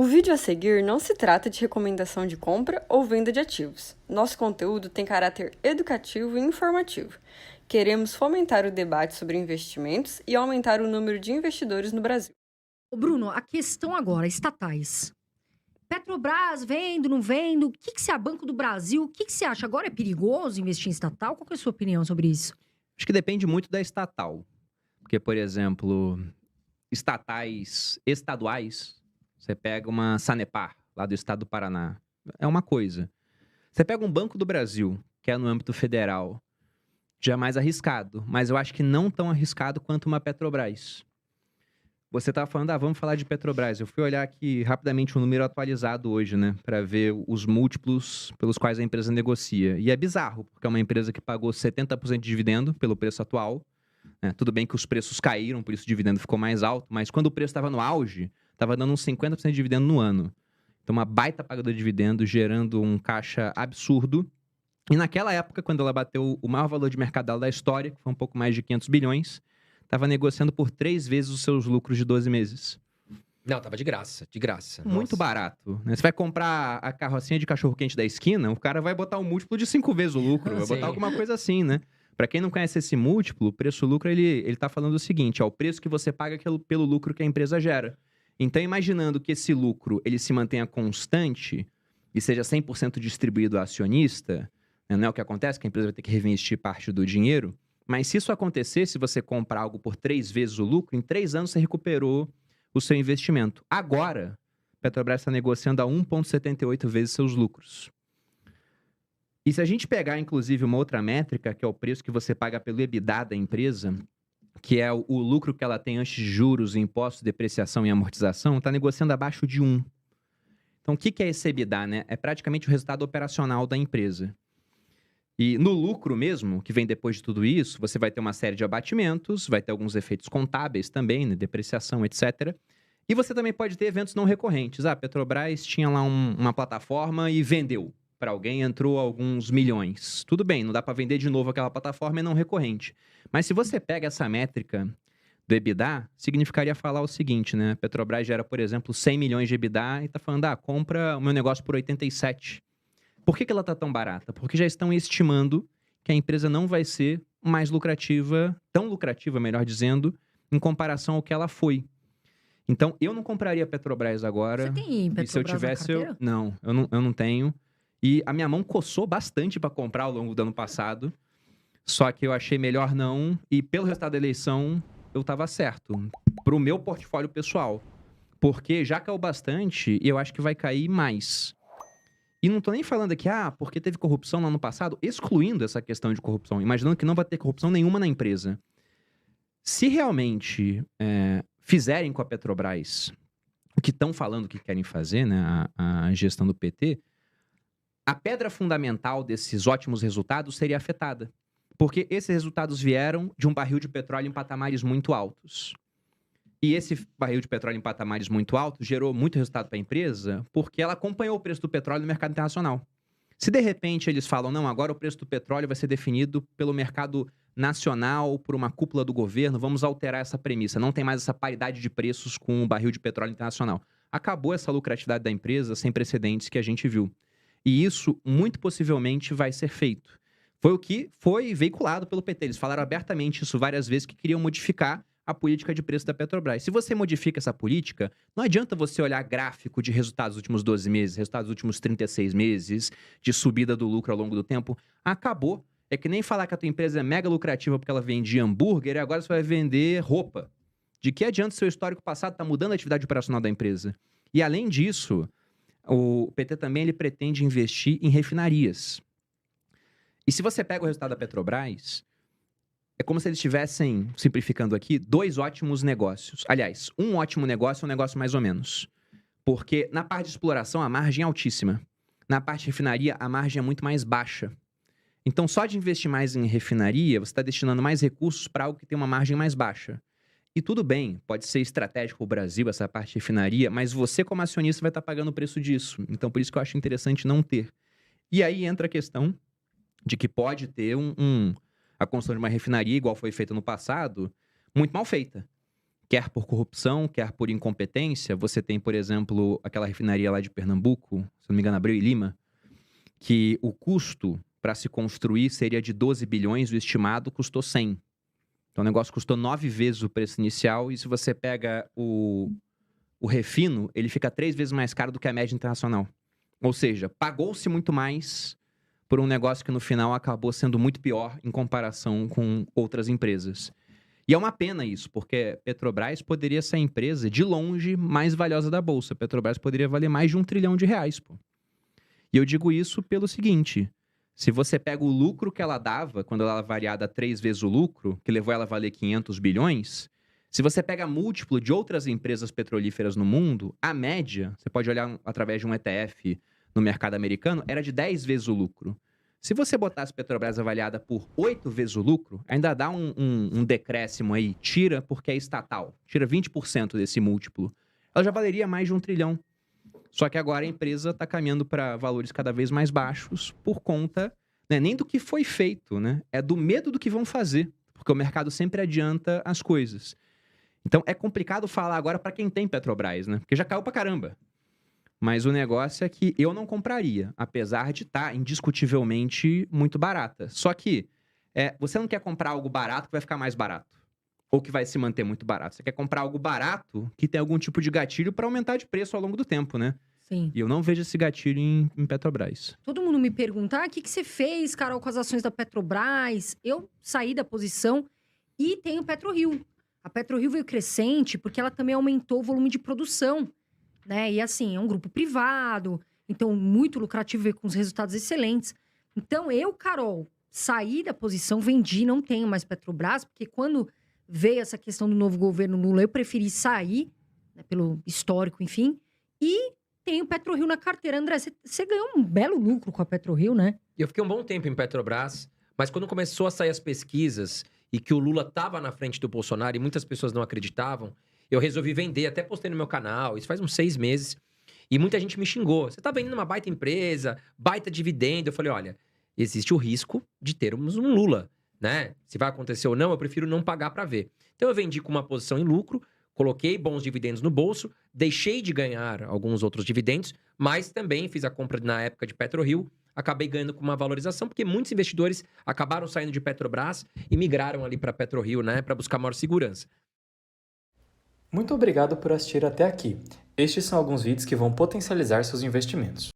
O vídeo a seguir não se trata de recomendação de compra ou venda de ativos. Nosso conteúdo tem caráter educativo e informativo. Queremos fomentar o debate sobre investimentos e aumentar o número de investidores no Brasil. Ô, Bruno, a questão agora, estatais. Petrobras, vendo, não vendo? O que se é Banco do Brasil? O que você acha? Agora é perigoso investir em estatal? Qual que é a sua opinião sobre isso? Acho que depende muito da estatal. Porque, por exemplo, estaduais, você pega uma Sanepar, lá do estado do Paraná, é uma coisa. Você pega um Banco do Brasil, que é no âmbito federal, já é mais arriscado, mas eu acho que não tão arriscado quanto uma Petrobras. Você estava falando, vamos falar de Petrobras. Eu fui olhar aqui rapidamente um número atualizado hoje, né, para ver os múltiplos pelos quais a empresa negocia. E é bizarro, porque é uma empresa que pagou 70% de dividendo pelo preço atual. Né? Tudo bem que os preços caíram, por isso o dividendo ficou mais alto, mas quando o preço estava no auge, estava dando uns 50% de dividendo no ano. Então, uma baita pagadora de dividendo, gerando um caixa absurdo. E naquela época, quando ela bateu o maior valor de mercado dela da história, que foi um pouco mais de 500 bilhões, estava negociando por 3 vezes os seus lucros de 12 meses. Não, tava de graça, de graça. Muito Nossa. barato. Né? Você vai comprar a carrocinha de cachorro-quente da esquina, o cara vai botar um múltiplo de 5 vezes o lucro, vai Sim. botar alguma coisa assim, né? Para quem não conhece esse múltiplo, o preço-lucro, ele tá falando o seguinte, o preço que você paga pelo lucro que a empresa gera. Então, imaginando que esse lucro ele se mantenha constante e seja 100% distribuído ao acionista, né? Não é o que acontece, que a empresa vai ter que reinvestir parte do dinheiro, mas se isso acontecer, se você comprar algo por 3 vezes o lucro, em 3 anos você recuperou o seu investimento. Agora, a Petrobras está negociando a 1,78 vezes seus lucros. E se a gente pegar, inclusive, uma outra métrica, que é o preço que você paga pelo EBITDA da empresa, que é o lucro que ela tem antes de juros, impostos, depreciação e amortização, está negociando abaixo de 1. Então, o que é esse EBITDA, né? É praticamente o resultado operacional da empresa. E no lucro mesmo, que vem depois de tudo isso, você vai ter uma série de abatimentos, vai ter alguns efeitos contábeis também, né? Depreciação, etc. E você também pode ter eventos não recorrentes. A Petrobras tinha lá uma plataforma e vendeu para alguém, entrou alguns milhões. Tudo bem, não dá para vender de novo aquela plataforma, é não recorrente. Mas se você pega essa métrica do EBITDA, significaria falar o seguinte, né? A Petrobras gera, por exemplo, 100 milhões de EBITDA e está falando, compra o meu negócio por 87. Por que ela está tão barata? Porque já estão estimando que a empresa não vai ser mais lucrativa, tão lucrativa, melhor dizendo, em comparação ao que ela foi. Então, eu não compraria a Petrobras agora. Você tem Petrobras e se eu tivesse, na carteira? Não, eu não tenho. E a minha mão coçou bastante para comprar ao longo do ano passado. Só que eu achei melhor não. E pelo resultado da eleição, eu estava certo. Para o meu portfólio pessoal. Porque já caiu bastante e eu acho que vai cair mais. E não tô nem falando aqui, porque teve corrupção no ano passado, excluindo essa questão de corrupção, imaginando que não vai ter corrupção nenhuma na empresa. Se realmente fizerem com a Petrobras o que estão falando que querem fazer, né, a gestão do PT, a pedra fundamental desses ótimos resultados seria afetada. Porque esses resultados vieram de um barril de petróleo em patamares muito altos. E esse barril de petróleo em patamares muito altos gerou muito resultado para a empresa porque ela acompanhou o preço do petróleo no mercado internacional. Se de repente eles falam, não, agora o preço do petróleo vai ser definido pelo mercado nacional, por uma cúpula do governo, vamos alterar essa premissa. Não tem mais essa paridade de preços com o barril de petróleo internacional. Acabou essa lucratividade da empresa sem precedentes que a gente viu. E isso, muito possivelmente, vai ser feito. Foi o que foi veiculado pelo PT. Eles falaram abertamente isso várias vezes, que queriam modificar a política de preço da Petrobras. Se você modifica essa política, não adianta você olhar gráfico de resultados dos últimos 12 meses, resultados dos últimos 36 meses, de subida do lucro ao longo do tempo. Acabou. É que nem falar que a tua empresa é mega lucrativa porque ela vendia hambúrguer e agora você vai vender roupa. De que adianta seu histórico passado tá mudando a atividade operacional da empresa? E além disso, o PT também ele pretende investir em refinarias. E se você pega o resultado da Petrobras, é como se eles estivessem, simplificando aqui, 2 ótimos negócios. Aliás, um ótimo negócio é um negócio mais ou menos. Porque na parte de exploração, a margem é altíssima. Na parte de refinaria, a margem é muito mais baixa. Então, só de investir mais em refinaria, você está destinando mais recursos para algo que tem uma margem mais baixa. E tudo bem, pode ser estratégico para o Brasil, essa parte de refinaria, mas você, como acionista, vai estar pagando o preço disso. Então, por isso que eu acho interessante não ter. E aí entra a questão de que pode ter a construção de uma refinaria, igual foi feita no passado, muito mal feita. quer por corrupção, quer por incompetência. Você tem, por exemplo, aquela refinaria lá de Pernambuco, se não me engano, Abreu e Lima, que o custo para se construir seria de 12 bilhões, o estimado custou 100. Então o negócio custou 9 vezes o preço inicial, e se você pega o refino, ele fica 3 vezes mais caro do que a média internacional. Ou seja, pagou-se muito mais por um negócio que no final acabou sendo muito pior em comparação com outras empresas. E é uma pena isso, porque Petrobras poderia ser a empresa de longe mais valiosa da Bolsa. Petrobras poderia valer mais de R$1 trilhão, pô. E eu digo isso pelo seguinte: se você pega o lucro que ela dava, quando ela era variada 3 vezes o lucro, que levou ela a valer 500 bilhões, se você pega múltiplo de outras empresas petrolíferas no mundo, a média, você pode olhar através de um ETF no mercado americano, era de 10 vezes o lucro. Se você botasse Petrobras avaliada por 8 vezes o lucro, ainda dá um decréscimo aí, tira porque é estatal, tira 20% desse múltiplo. Ela já valeria mais de R$1 trilhão. Só que agora a empresa está caminhando para valores cada vez mais baixos por conta, né, nem do que foi feito, né? É do medo do que vão fazer, porque o mercado sempre adianta as coisas. Então é complicado falar agora para quem tem Petrobras, né? Porque já caiu pra caramba. Mas o negócio é que eu não compraria, apesar de estar indiscutivelmente muito barata. Só que você não quer comprar algo barato que vai ficar mais barato, ou que vai se manter muito barato. Você quer comprar algo barato que tem algum tipo de gatilho para aumentar de preço ao longo do tempo, né? Sim. E eu não vejo esse gatilho em Petrobras. Todo mundo me pergunta, o que você fez, Carol, com as ações da Petrobras? Eu saí da posição e tenho PetroRio. A PetroRio veio crescente porque ela também aumentou o volume de produção, né? E assim, é um grupo privado, então muito lucrativo, veio com os resultados excelentes. Então eu, Carol, saí da posição, vendi, não tenho mais Petrobras, porque quando veio essa questão do novo governo Lula, eu preferi sair, né, pelo histórico, enfim, e tenho PetroRio na carteira. André, você ganhou um belo lucro com a PetroRio, né? Eu fiquei um bom tempo em Petrobras, mas quando começou a sair as pesquisas e que o Lula estava na frente do Bolsonaro e muitas pessoas não acreditavam, eu resolvi vender, até postei no meu canal, isso faz uns 6 meses, e muita gente me xingou. Você tá vendendo uma baita empresa, baita dividendo. Eu falei, olha, existe o risco de termos um Lula, né? Se vai acontecer ou não, eu prefiro não pagar para ver. Então eu vendi com uma posição em lucro, coloquei bons dividendos no bolso, deixei de ganhar alguns outros dividendos, mas também fiz a compra na época de PetroRio, acabei ganhando com uma valorização, porque muitos investidores acabaram saindo de Petrobras e migraram ali para PetroRio, né, para buscar maior segurança. Muito obrigado por assistir até aqui. Estes são alguns vídeos que vão potencializar seus investimentos.